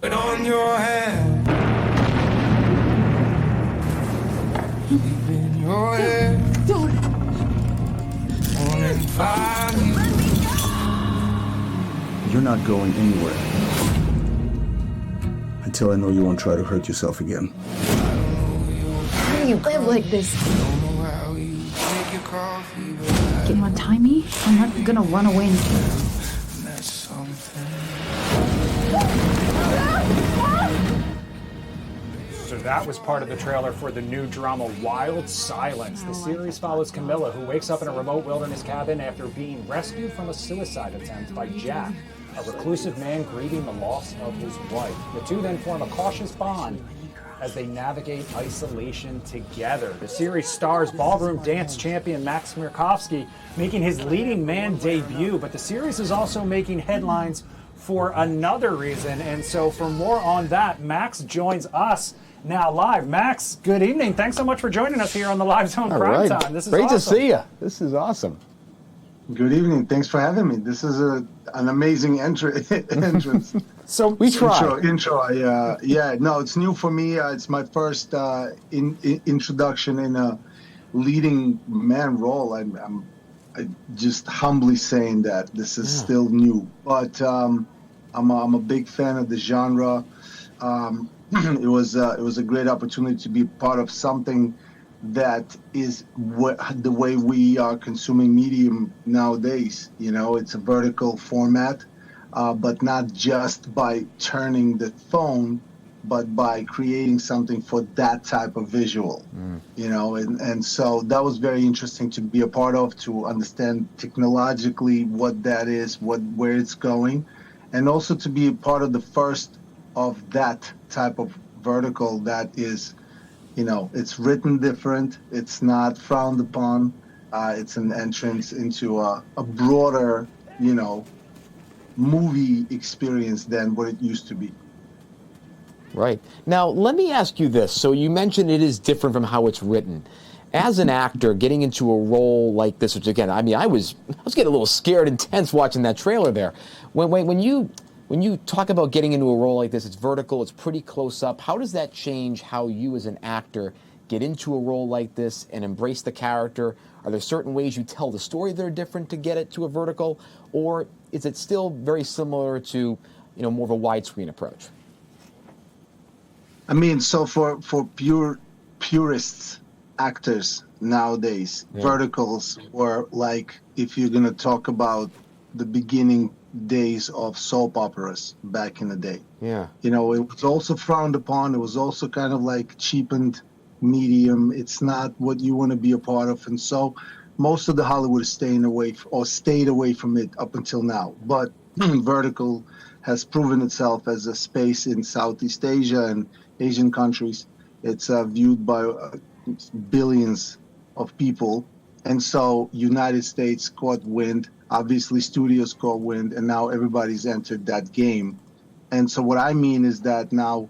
Put on your hair. Sleep in your head. Don't. Wanna find you. You're not going anywhere until I know you won't try to hurt yourself again. How do you live like this? Can you untie me? I'm not gonna run away. So that was part of the trailer for the new drama Wild Silence. The series follows Camilla, who wakes up in a remote wilderness cabin after being rescued from a suicide attempt by Jack, a reclusive man grieving the loss of his wife. The two then form a cautious bond as they navigate isolation together. The series stars ballroom dance champion Maks Chmerkovskiy making his leading man debut, but the series is also making headlines for another reason. And so for more on that, Maks joins us now live. Maks, good evening. Thanks so much for joining us here on the Live Zone Prime Time. This is great awesome. to see you. This is awesome. Good evening. Thanks for having me. This is an amazing entrance. So we try. Intro. No, it's new for me. It's my first introduction in a leading man role. I'm just humbly saying that this is still new, but I'm a big fan of the genre. It was a great opportunity to be part of something that is the way we are consuming medium nowadays. You know, it's a vertical format, but not just by turning the phone, but by creating something for that type of visual. You know, and so that was very interesting to be a part of, to understand technologically what that is, where it's going, and also to be a part of the first of that type of vertical that is, you know, it's written different, it's not frowned upon, it's an entrance into a broader, you know, movie experience than what it used to be. Right. Now, let me ask you this. So you mentioned it is different from how it's written. As an actor, getting into a role like this, which again, I mean, I was getting a little scared and tense watching that trailer there. When you talk about getting into a role like this, it's vertical, it's pretty close up. How does that change how you as an actor get into a role like this and embrace the character? Are there certain ways you tell the story that are different to get it to a vertical? Or is it still very similar to, you know, more of a widescreen approach? I mean, so for purists, actors nowadays, verticals were like, if you're going to talk about the beginning days of soap operas back in the day. Yeah. You know, it was also frowned upon. It was also kind of like cheapened medium. It's not what you want to be a part of. And so most of the Hollywood is stayed away from it up until now. But vertical has proven itself as a space in Southeast Asia and Asian countries. It's viewed by billions of people. And so United States caught wind, obviously studios caught wind, and now everybody's entered that game. And so what I mean is that now,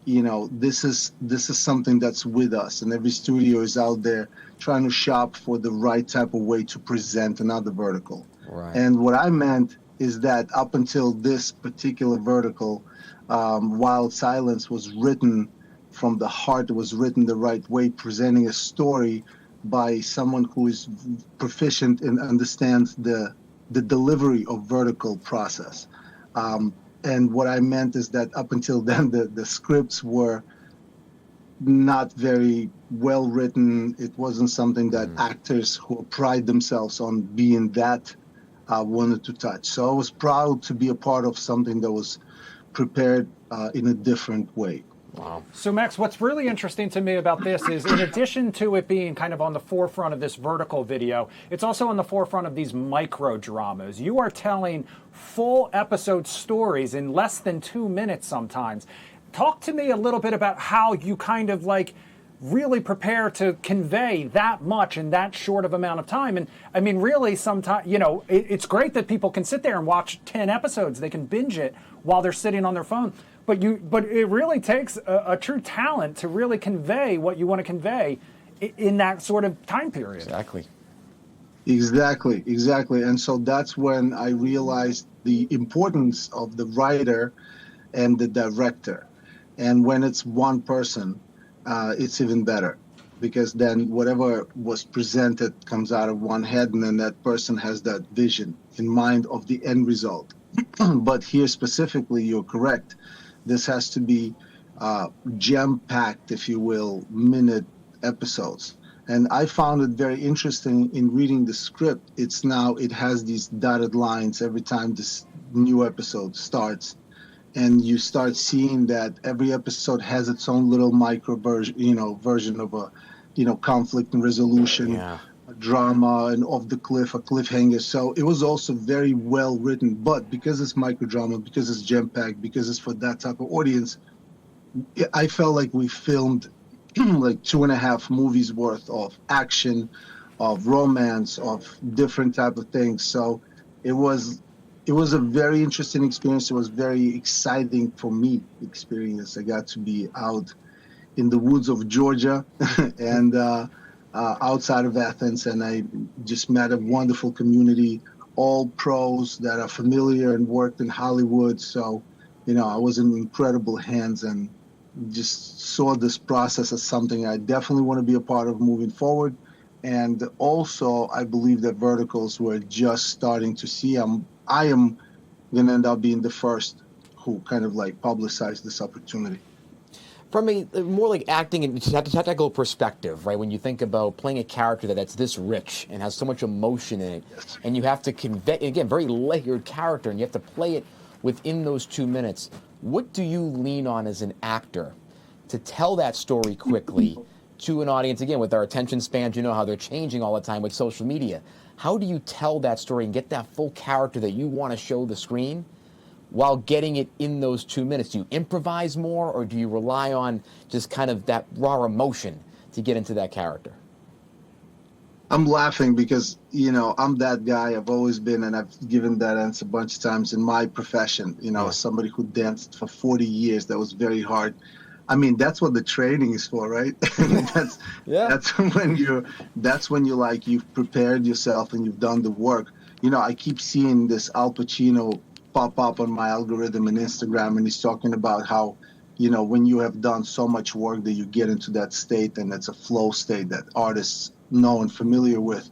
you know, this is something that's with us, and every studio is out there trying to shop for the right type of way to present another vertical. Right. And what I meant is that up until this particular vertical, Wild Silence was written from the heart. It was written the right way, presenting a story by someone who is proficient and understands the delivery of vertical process. And what I meant is that up until then, the scripts were not very well written. It wasn't something that actors who pride themselves on being that wanted to touch. So I was proud to be a part of something that was prepared in a different way. Wow. So, Maks, what's really interesting to me about this is, in addition to it being kind of on the forefront of this vertical video, it's also on the forefront of these micro dramas. You are telling full episode stories in less than 2 minutes sometimes. Talk to me a little bit about how you kind of like really prepare to convey that much in that short of amount of time. And I mean, really, sometimes, you know, it's great that people can sit there and watch 10 episodes. They can binge it while they're sitting on their phone. But it really takes a true talent to really convey what you want to convey in that sort of time period. Exactly. And so that's when I realized the importance of the writer and the director. And when it's one person, it's even better, because then whatever was presented comes out of one head, and then that person has that vision in mind of the end result. But here specifically, you're correct. This has to be jam-packed, if you will, minute episodes. And I found it very interesting in reading the script. It has these dotted lines every time this new episode starts. And you start seeing that every episode has its own little micro version of a, conflict and resolution, a drama, and off the cliff, a cliffhanger. So it was also very well written. But because it's micro drama, because it's jam-packed, because it's for that type of audience, I felt like we filmed like 2.5 movies worth of action, of romance, of different type of things. So it was a very interesting experience. It was very exciting for me experience. I got to be out in the woods of Georgia and outside of Athens, and I just met a wonderful community, all pros that are familiar and worked in Hollywood. So, I was in incredible hands and just saw this process as something I definitely want to be a part of moving forward. And also, I believe that verticals were just starting to see. I am going to end up being the first who kind of like publicized this opportunity. From a more like acting and technical perspective, right? When you think about playing a character that's this rich and has so much emotion in it, Yes. and you have to convey, again, very layered character, and you have to play it within those 2 minutes. What do you lean on as an actor to tell that story quickly to an audience? Again, with our attention spans, how they're changing all the time with social media. How do you tell that story and get that full character that you want to show the screen while getting it in those 2 minutes? Do you improvise more, or do you rely on just kind of that raw emotion to get into that character? I'm laughing because, I'm that guy. I've always been, and I've given that answer a bunch of times in my profession, as somebody who danced for 40 years. That was very hard. I mean, that's what the training is for, right? That's when you've prepared yourself and you've done the work. I keep seeing this Al Pacino pop up on my algorithm and Instagram, and he's talking about how, when you have done so much work that you get into that state, and it's a flow state that artists know and familiar with.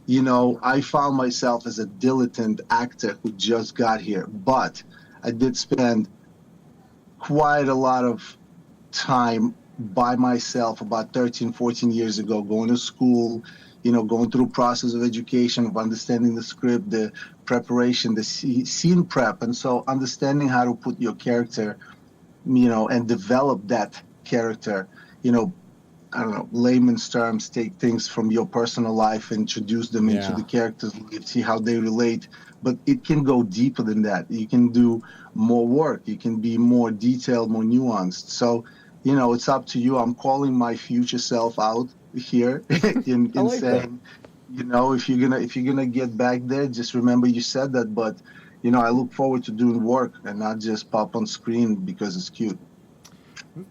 I found myself as a dilettante actor who just got here, but I did spend quite a lot of time by myself about 13, 14 years ago, going to school, going through process of education, of understanding the script, the preparation, the scene prep. And so understanding how to put your character, and develop that character, I don't know, layman's terms, take things from your personal life, introduce them into the characters, see how they relate. But it can go deeper than that. You can do more work. You can be more detailed, more nuanced. So, it's up to you. I'm calling my future self out here in saying, if you're gonna get back there, just remember you said that. But, I look forward to doing work and not just pop on screen because it's cute.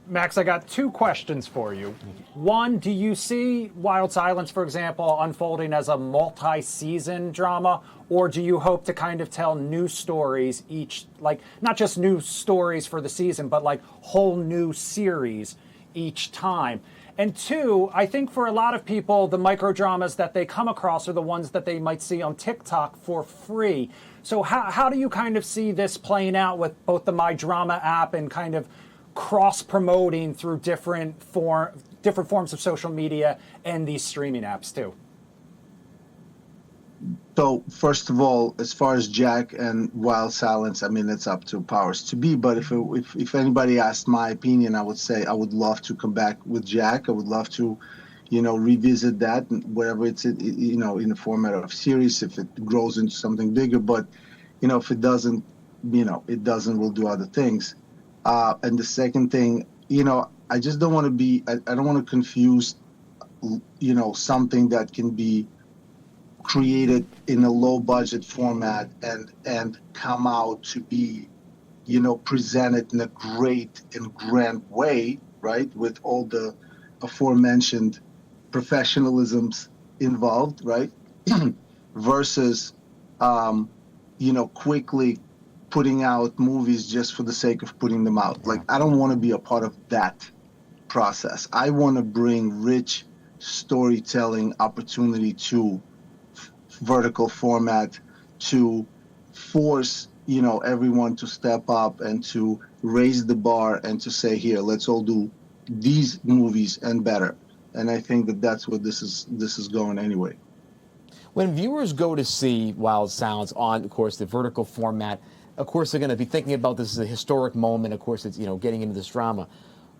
Maks, I got 2 questions for you. One, do you see Wild Silence, for example, unfolding as a multi-season drama, or do you hope to kind of tell new stories each, like not just new stories for the season, but like whole new series each time? And 2, I think for a lot of people, the micro dramas that they come across are the ones that they might see on TikTok for free. So how do you kind of see this playing out with both the My Drama app and kind of cross-promoting through different forms of social media and these streaming apps too? So first of all, as far as Jack and Wild Silence, I mean, it's up to powers to be. But if anybody asked my opinion, I would say I would love to come back with Jack. I would love to, revisit that, wherever it's, in the format of series, if it grows into something bigger. But, if it doesn't, we'll do other things. And the second thing, I just don't want to be, I don't want to confuse, something that can be created in a low budget format and come out to be, presented in a great and grand way, right? With all the aforementioned professionalisms involved, right? Versus, quickly putting out movies just for the sake of putting them out. Like, I don't want to be a part of that process. I want to bring rich storytelling opportunity to vertical format, to force, you know, everyone to step up and to raise the bar and to say, here, let's all do these movies and better. And I think that that's what this is going anyway. When viewers go to see Wild Sounds on, of course, the vertical format, of course, they're going to be thinking about this as a historic moment. Of course, it's, you know, getting into this drama.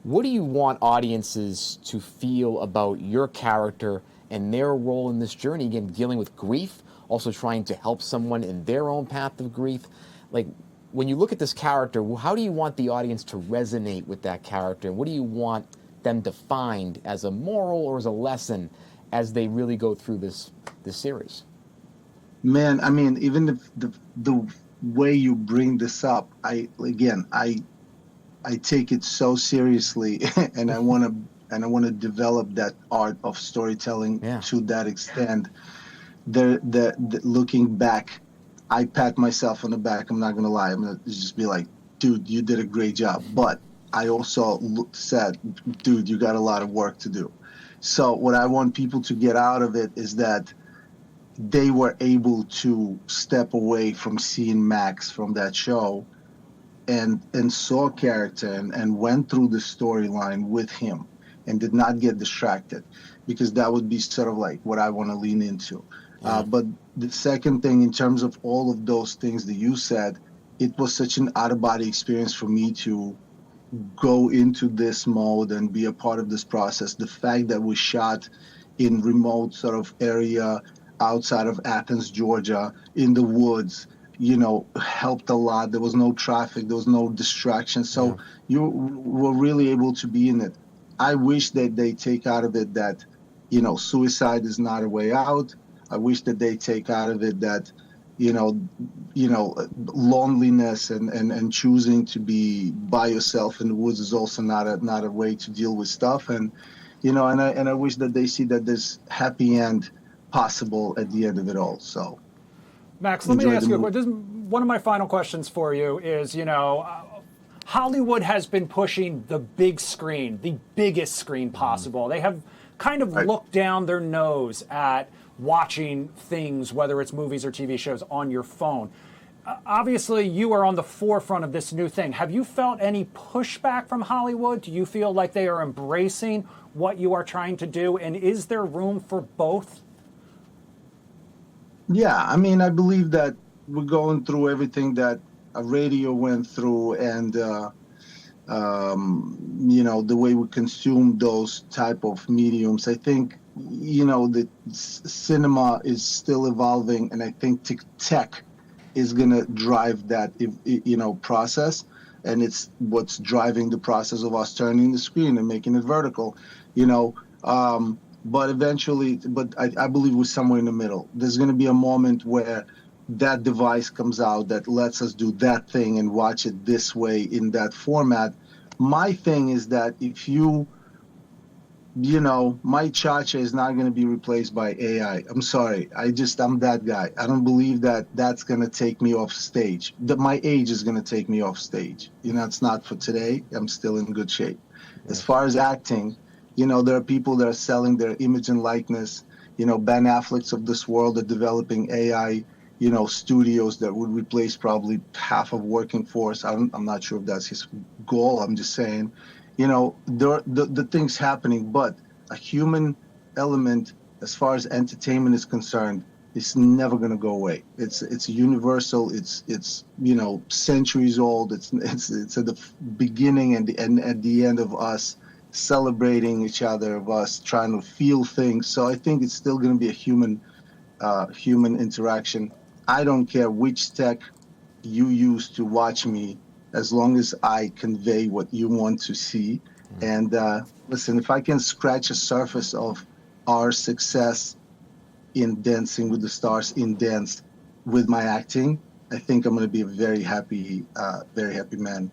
What do you want audiences to feel about your character and their role in this journey? Again, dealing with grief, also trying to help someone in their own path of grief. Like, when you look at this character, how do you want the audience to resonate with that character? What do you want them to find as a moral or as a lesson as they really go through this series? Man, I mean, even if the way you bring this up, I take it so seriously, and I want to develop that art of storytelling to that extent. The looking back, I pat myself on the back. I'm not gonna lie. I'm gonna just be like, dude, you did a great job. But I also said, dude, you got a lot of work to do. So what I want people to get out of it is that they were able to step away from seeing Maks from that show and saw a character and went through the storyline with him and did not get distracted, because that would be sort of like what I want to lean into. But the second thing, in terms of all of those things that you said, it was such an out-of-body experience for me to go into this mode and be a part of this process. The fact that we shot in remote sort of area outside of Athens, Georgia, in the woods, you know, helped a lot. There was no traffic, there was no distraction. So you were really able to be in it. I wish that they take out of it that, you know, suicide is not a way out. I wish that they take out of it that, you know, loneliness and choosing to be by yourself in the woods is also not a way to deal with stuff. And, you know, and I wish that they see that there's happy end possible at the end of it all. So, Maks, let me ask you a question. One of my final questions for you is, you know, Hollywood has been pushing the big screen, the biggest screen possible. They have kind of looked down their nose at watching things, whether it's movies or TV shows, on your phone. Obviously, you are on the forefront of this new thing. Have you felt any pushback from Hollywood? Do you feel like they are embracing what you are trying to do? And is there room for both? Yeah, I mean, I believe that we're going through everything that radio went through, and you know, the way we consume those type of mediums. I think, you know, the cinema is still evolving, and I think tech is going to drive that, you know, process, and it's what's driving the process of us turning the screen and making it vertical, you know. But eventually, I believe we're somewhere in the middle. There's going to be a moment where that device comes out that lets us do that thing and watch it this way in that format. My thing is that if you know, my cha-cha is not going to be replaced by AI. I'm sorry. I'm that guy. I don't believe that that's going to take me off stage. That my age is going to take me off stage. You know, it's not for today. I'm still in good shape. As far as acting, you know, there are people that are selling their image and likeness. You know, Ben Affleck's of this world are developing AI, you know, studios that would replace probably half of working force. I'm not sure if that's his goal. I'm just saying, you know, the things happening, but a human element, as far as entertainment is concerned, is never going to go away. It's universal. It's you know, centuries old. It's at the beginning and at the end of us celebrating each other, of us trying to feel things. So I think it's still going to be a human interaction. I don't care which tech you use to watch me, as long as I convey what you want to see. And listen, if I can scratch a surface of our success in Dancing with the Stars, in dance, with my acting, I think I'm going to be a very happy man.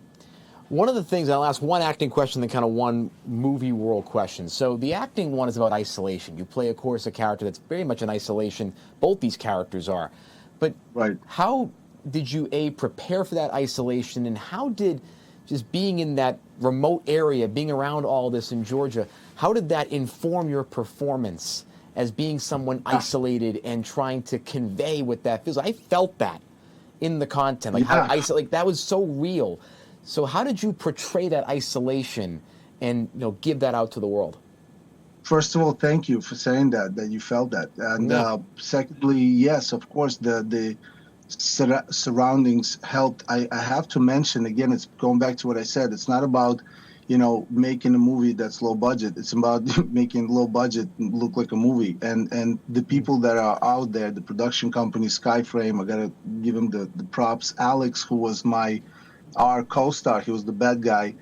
One of the things, I'll ask one acting question, then kind of one movie world question. So the acting one is about isolation. You play, of course, a character that's very much in isolation. Both these characters are. But how did you prepare for that isolation, and how did just being in that remote area, being around all this in Georgia, how did that inform your performance as being someone isolated and trying to convey what that feels? I felt that in the content, like how like that was so real. So how did you portray that isolation and give that out to the world? First of all, thank you for saying that you felt that. And secondly, yes, of course, the surroundings helped. I have to mention, again, it's going back to what I said. It's not about, making a movie that's low budget. It's about making low budget look like a movie. And the people that are out there, the production company, Skyframe, I got to give him the props. Alex, who was our co-star, he was the bad guy.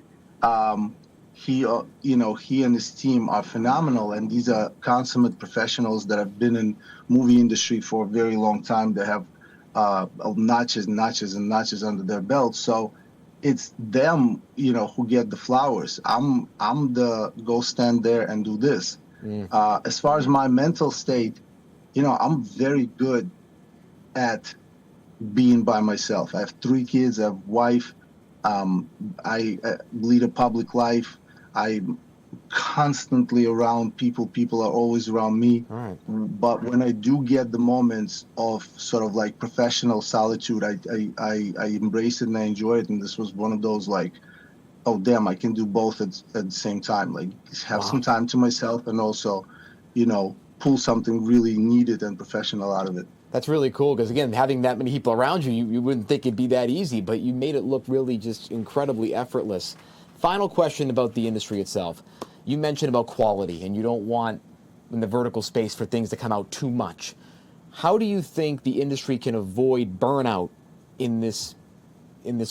He and his team are phenomenal, and these are consummate professionals that have been in movie industry for a very long time. They have notches and notches and notches under their belt. So it's them, who get the flowers. I'm the go stand there and do this. As far as my mental state, I'm very good at being by myself. I have 3 kids, I have a wife. I lead a public life. I'm constantly around people. People are always around me. Right. But when I do get the moments of sort of like professional solitude, I embrace it and I enjoy it. And this was one of those like, oh, damn, I can do both at the same time. Like have some time to myself and also, pull something really needed and professional out of it. That's really cool because, again, having that many people around you, you wouldn't think it'd be that easy, but you made it look really just incredibly effortless. Final question about the industry itself. You mentioned about quality, and you don't want, in the vertical space, for things to come out too much. How do you think the industry can avoid burnout in this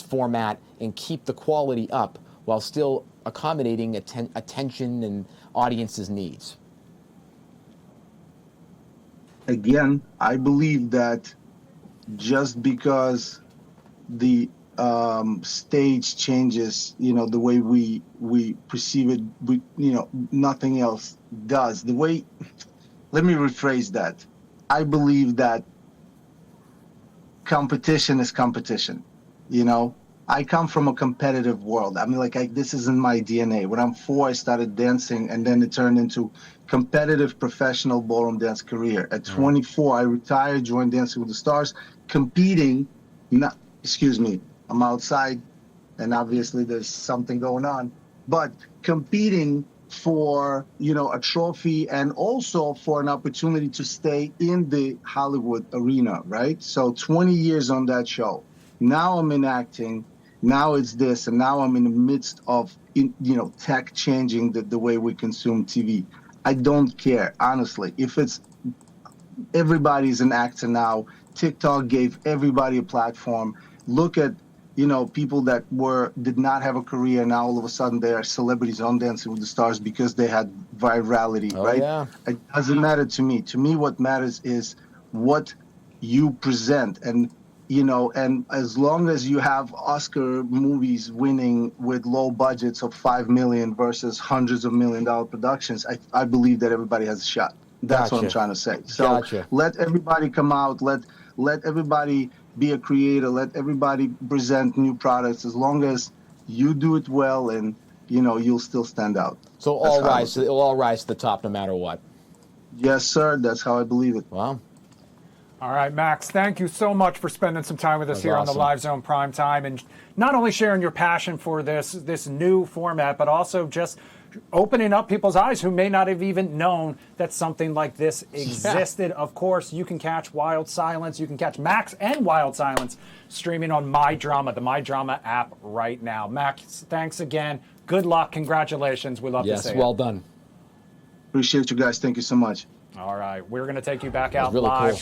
format and keep the quality up while still accommodating attention and audience's needs? Again, I believe that just because the stage changes, the way we perceive it, nothing else does. Let me rephrase that. I believe that competition is competition, I come from a competitive world. I mean, this is in my DNA. When I'm 4, I started dancing, and then it turned into competitive professional ballroom dance career. At 24, I retired, joined Dancing with the Stars, competing. I'm outside, and obviously there's something going on, but competing for, a trophy and also for an opportunity to stay in the Hollywood arena, right? So 20 years on that show. Now I'm in acting. Now it's this, and now I'm in the midst of, tech changing the way we consume TV. I don't care, honestly. If it's everybody's an actor now, TikTok gave everybody a platform. Look at, people that did not have a career, now all of a sudden they are celebrities on Dancing with the Stars because they had virality, right? Yeah. It doesn't matter to me. To me, what matters is what you present. And and as long as you have Oscar movies winning with low budgets of $5 million versus hundreds of $1 million productions, I believe that everybody has a shot. That's what I'm trying to say. So let everybody come out. Let everybody be a creator. Let everybody present new products. As long as you do it well, and you'll still stand out. So it'll all rise to the top, no matter what. Yes, sir. That's how I believe it. Wow. All right, Maks, thank you so much for spending some time with us here on the Live Zone Prime Time, and not only sharing your passion for this new format, but also just opening up people's eyes who may not have even known that something like this existed. Of course, you can catch Wild Silence. You can catch Maks and Wild Silence streaming on My Drama, the My Drama app right now. Maks, thanks again. Good luck. Congratulations. We love to see it. Yes, well done. Appreciate you guys. Thank you so much. All right. We're going to take you back out really live. Cool.